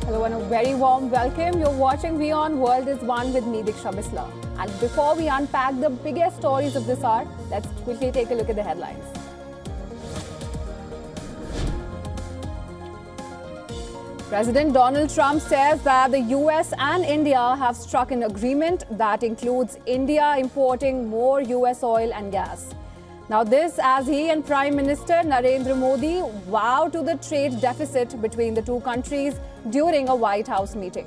Hello and a very warm welcome. You're watching Beyond World is One with me, Diksha Bisla. And before we unpack the biggest stories of this hour, let's quickly take a look at the headlines. President Donald Trump says that the US and India have struck an agreement that includes India importing more US oil and gas. Now this as he and Prime Minister Narendra Modi vow to the trade deficit between the two countries during a White House meeting.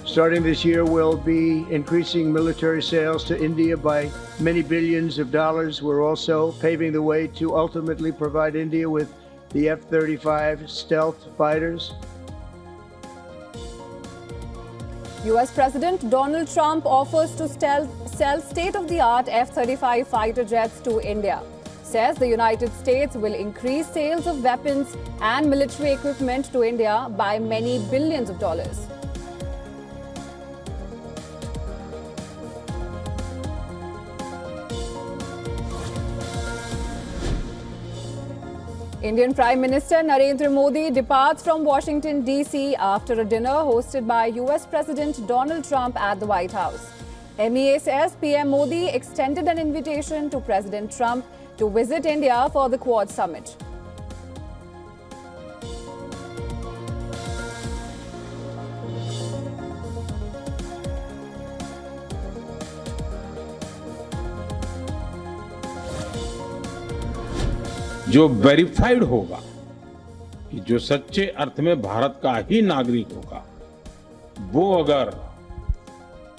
Starting this year, we'll be increasing military sales to India by many billions of dollars. We're also paving the way to ultimately provide India with the F-35 stealth fighters. US President Donald Trump offers to sell state-of-the-art F-35 fighter jets to India. Says the United States will increase sales of weapons and military equipment to India by many billions of dollars. Indian Prime Minister Narendra Modi departs from Washington, D.C. after a dinner hosted by US President Donald Trump at the White House. MEA says PM Modi extended an invitation to President Trump to visit India for the Quad Summit. जो verified होगा कि जो सच्चे अर्थ में भारत का ही नागरिक होगा वो अगर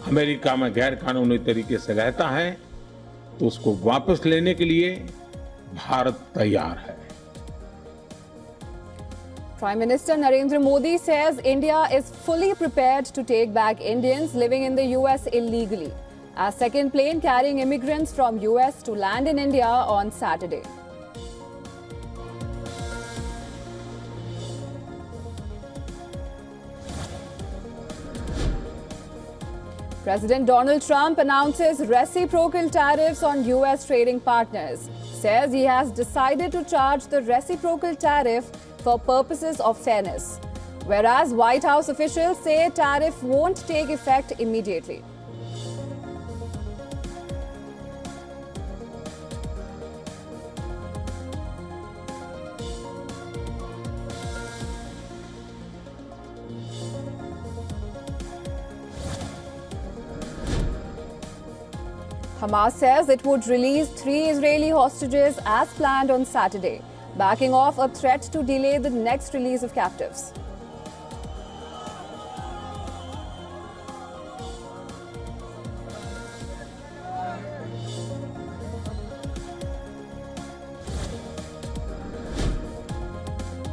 अमेरिका में गैर कानूनी तरीके से रहता है तो उसको वापस लेने के लिए भारत तैयार है. Prime Minister Narendra Modi says India is fully prepared to take back Indians living in the US illegally. A second plane carrying immigrants from US to land in India on Saturday. President Donald Trump announces reciprocal tariffs on US trading partners. Says he has decided to charge the reciprocal tariff for purposes of fairness. Whereas White House officials say tariff won't take effect immediately. Hamas says it would release 3 Israeli hostages as planned on Saturday, backing off a threat to delay the next release of captives.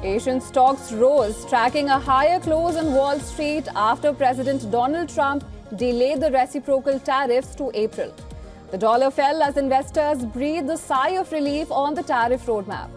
Asian stocks rose, tracking a higher close on Wall Street after President Donald Trump delayed the reciprocal tariffs to April. The dollar fell as investors breathed a sigh of relief on the tariff roadmap.